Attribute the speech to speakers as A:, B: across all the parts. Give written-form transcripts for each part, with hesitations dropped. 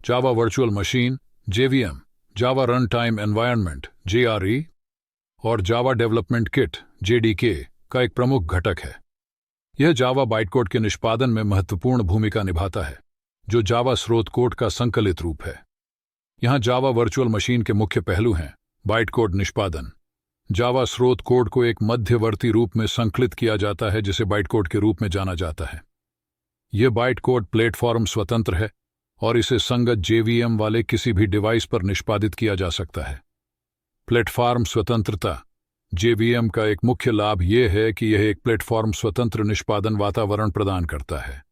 A: Java virtual machine JVM, जावा run time environment JRE और Java development kit JDK का एक प्रमुख घटक है। यह जावा बाइटकोड के निष्पादन में महत्वपूर्ण भूमिका निभाता है, जो जावा स्रोत कोड का संकलित रूप है। यहाँ जावा वर्चुअल मशीन के मुख्य पहलू हैं। बाइटकोड निष्पादन। जावा स्रोत कोड को एक मध्यवर्ती रूप में संकलित किया जाता है जिसे बाइटकोड के रूप में जाना जाता है। यह बाइटकोड प्लेटफॉर्म स्वतंत्र है और इसे संगत JVM वाले किसी भी डिवाइस पर निष्पादित किया जा सकता है। प्लेटफॉर्म स्वतंत्रता। JVM का एक मुख्य लाभ यह है कि यह एक प्लेटफॉर्म स्वतंत्र निष्पादन वातावरण प्रदान करता है।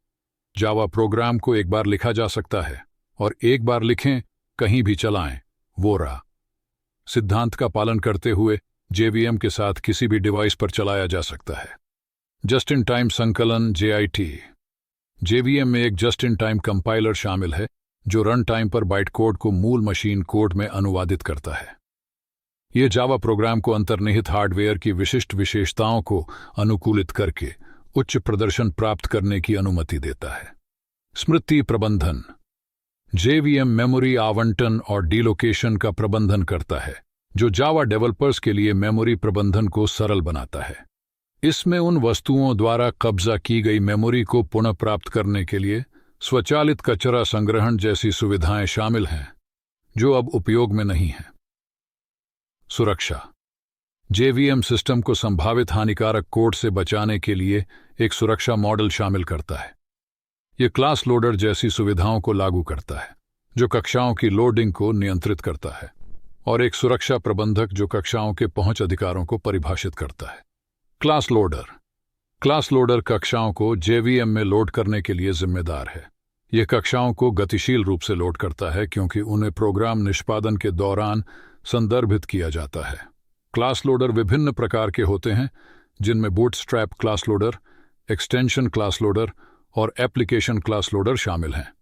A: जावा प्रोग्राम को एक बार लिखा जा सकता है और एक बार लिखें, कहीं भी चलाएं, वोरा सिद्धांत का पालन करते हुए JVM के साथ किसी भी डिवाइस पर चलाया जा सकता है। जस्ट इन टाइम संकलन JIT। JVM में एक जस्ट इन टाइम कंपाइलर शामिल है जो रन टाइम पर बाइटकोड को मूल मशीन कोड में अनुवादित करता है। यह जावा प्रोग्राम को अंतर्निहित हार्डवेयर की विशिष्ट विशेषताओं को अनुकूलित करके उच्च प्रदर्शन प्राप्त करने की अनुमति देता है। स्मृति प्रबंधन। JVM मेमोरी आवंटन और डिलोकेशन का प्रबंधन करता है, जो जावा डेवलपर्स के लिए मेमोरी प्रबंधन को सरल बनाता है। इसमें उन वस्तुओं द्वारा कब्जा की गई मेमोरी को पुनः प्राप्त करने के लिए स्वचालित कचरा संग्रहण जैसी सुविधाएं शामिल हैं, जो अब उपयोग में नहीं हैं। सुरक्षा। JVM सिस्टम को संभावित हानिकारक कोड से बचाने के लिए एक सुरक्षा मॉडल शामिल करता है। यह क्लास लोडर जैसी सुविधाओं को लागू करता है, जो कक्षाओं की लोडिंग को नियंत्रित करता है, और एक सुरक्षा प्रबंधक जो कक्षाओं के पहुंच अधिकारों को परिभाषित करता है। Class loader. क्लास लोडर कक्षाओं को JVM में लोड करने के लिए जिम्मेदार है। यह कक्षाओं को गतिशील रूप से लोड करता है क्योंकि उन्हें प्रोग्राम निष्पादन के दौरान संदर्भित किया जाता है। क्लास लोडर विभिन्न प्रकार के होते हैं, जिनमें bootstrap class loader, extension class loader और एप्लीकेशन क्लास लोडर शामिल हैं।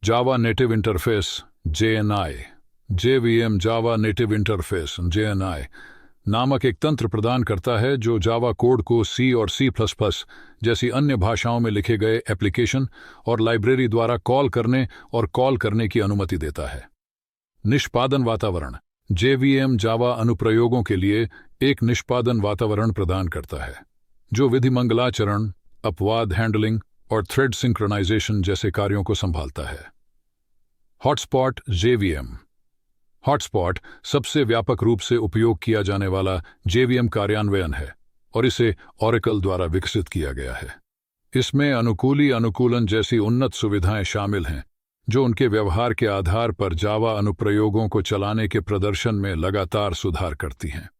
A: जावा नेटिव इंटरफेस JNI। JVM जावा नेटिव इंटरफेस JNI नामक एक तंत्र प्रदान करता है जो जावा कोड को C और C++ जैसी अन्य भाषाओं में लिखे गए एप्लीकेशन और लाइब्रेरी द्वारा कॉल करने और कॉल करने की अनुमति देता है। निष्पादन वातावरण। JVM जावा अनुप्रयोगों के लिए एक निष्पादन वातावरण प्रदान करता है, जो विधिमंगलाचरण, अपवाद हैंडलिंग और थ्रेड सिंक्रोनाइजेशन जैसे कार्यों को संभालता है। Hotspot JVM। हॉटस्पॉट सबसे व्यापक रूप से उपयोग किया जाने वाला JVM कार्यान्वयन है और इसे ओरेकल द्वारा विकसित किया गया है। इसमें अनुकूली अनुकूलन जैसी उन्नत सुविधाएं शामिल हैं, जो उनके व्यवहार के आधार पर जावा अनुप्रयोगों को चलाने के प्रदर्शन में लगातार सुधार करती हैं।